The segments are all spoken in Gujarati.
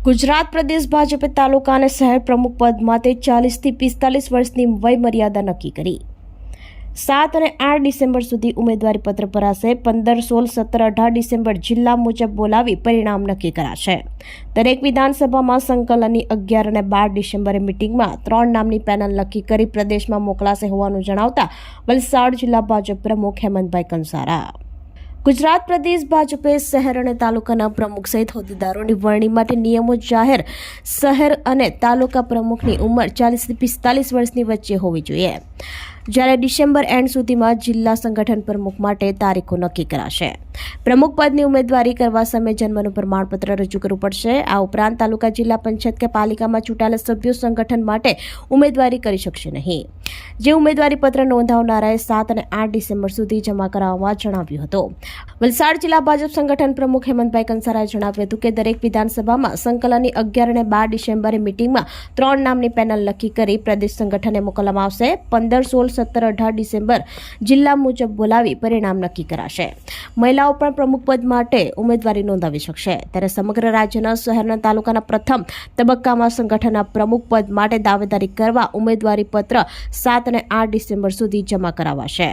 ગુજરાત પ્રદેશ ભાજપે તાલુકા અને શહેર પ્રમુખ પદ માટે 40 થી 45 વર્ષની વય મર્યાદા નક્કી કરી। 7 અને 8 ડિસેમ્બર સુધી ઉમેદવારી પત્ર ભરાશે। 15, 16, 17, 18 ડિસેમ્બર જિલ્લા મુજબ બોલાવી પરિણામ નક્કી કરાશે। દરેક વિધાનસભામાં સંકલનની 11 અને 12 ડિસેમ્બરે મિટિંગમાં 3 નામની પેનલ નક્કી કરી પ્રદેશમાં મોકલાશે હોવાનું જણાવતા વલસાડ જિલ્લા ભાજપ પ્રમુખ હેમંતભાઈ કંસારા। ગુજરાત પ્રદેશ ભાજપે શહેર અને તાલુકાના પ્રમુખ સહિત હોદ્દેદારોની વરણી માટે નિયમો જાહેર। શહેર અને તાલુકા પ્રમુખની ઉંમર 40 થી 45 વર્ષની વચ્ચે હોવી જોઈએ, જ્યારે ડિસેમ્બર એન્ડ સુધીમાં જિલ્લા સંગઠન પ્રમુખ માટે તારીખો નક્કી કરાશે। પ્રમુખ પદની ઉમેદવારી કરવા સમયે જન્મનું પ્રમાણપત્ર રજૂ કરવું પડશે। આ ઉપરાંત તાલુકા, જિલ્લા પંચાયત કે પાલિકામાં ચૂંટાયેલા સભ્યો સંગઠન માટે ઉમેદવારી કરી શકશે નહીં। જે ઉમેદવારી પત્ર નોંધાવનારાએ 7 અને 8 ડિસેમ્બર સુધી જમા કરાવવા જણાવ્યું હતું। વલસાડ જિલ્લા ભાજપ સંગઠન પ્રમુખ હેમંતભાઈ કંસારાએ જણાવ્યું હતું કે દરેક વિધાનસભામાં સંકલનની 11 અને 12 ડિસેમ્બરે મિટિંગમાં 3 નામની પેનલ નક્કી કરી પ્રદેશ સંગઠને મોકલવામાં આવશે। 15, 16, 17, 18 ડિસેમ્બર જિલ્લા મુજબ બોલાવી પરિણામ નક્કી કરાશે। મહિલાઓ પણ પ્રમુખ પદ માટે ઉમેદવારી નોંધાવી શકશે। ત્યારે સમગ્ર રાજ્યના શહેરના તાલુકાના પ્રથમ તબક્કામાં સંગઠનના પ્રમુખ પદ માટે દાવેદારી કરવા ઉમેદવારી પત્ર 7 અને 8 ડિસેમ્બર સુધી જમા કરાવાશે।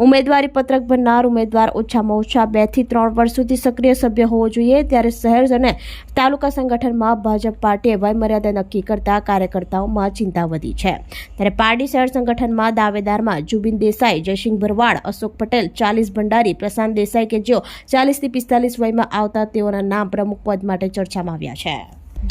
ઉમેદવારી પત્રક ભરનાર ઉમેદવાર ઓછામાં ઓછા 2 થી 3 વર્ષ સુધી સક્રિય સભ્ય હોવો જોઈએ। ત્યારે શહેર અને તાલુકા સંગઠનમાં ભાજપ પાર્ટીએ વયમર્યાદા નક્કી કરતા કાર્યકર્તાઓમાં ચિંતા વધી છે। ત્યારે પારડી શહેર સંગઠનમાં દાવેદારમાં જુબિન દેસાઈ, જયસિંહ ભરવાડ, અશોક પટેલ, 40 ભંડારી, પ્રશાંત દેસાઈ કે જેઓ 40 થી 45 વયમાં આવતા તેઓના નામ પ્રમુખ પદ માટે ચર્ચામાં આવ્યા છે।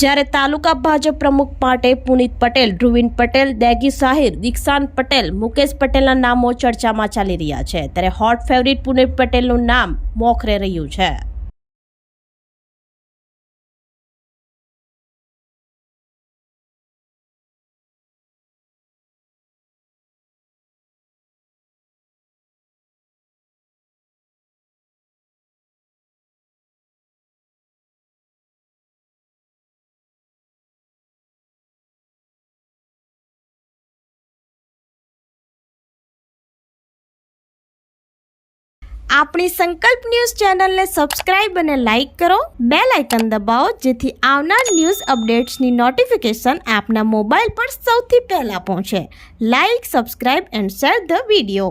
જ્યારે તાલુકા ભાજપ પ્રમુખ માટે પુનિત પટેલ, ધ્રુવીન પટેલ, દેગી સાહિર, દીક્ષાંત પટેલ, મુકેશ પટેલના નામો ચર્ચામાં ચાલી રહ્યા છે। ત્યારે હોટ ફેવરિટ પુનિત પટેલનું નામ મોખરે રહ્યું છે। આપણી સંકલ્પ ન્યૂઝ ચેનલને સબસ્ક્રાઇબ અને લાઇક કરો, બેલ આઇકન દબાવો જેથી આવનાર ન્યૂઝ અપડેટ્સની નોટિફિકેશન આપના મોબાઈલ પર સૌથી પહેલા પહોંચે। Like, subscribe and share the video.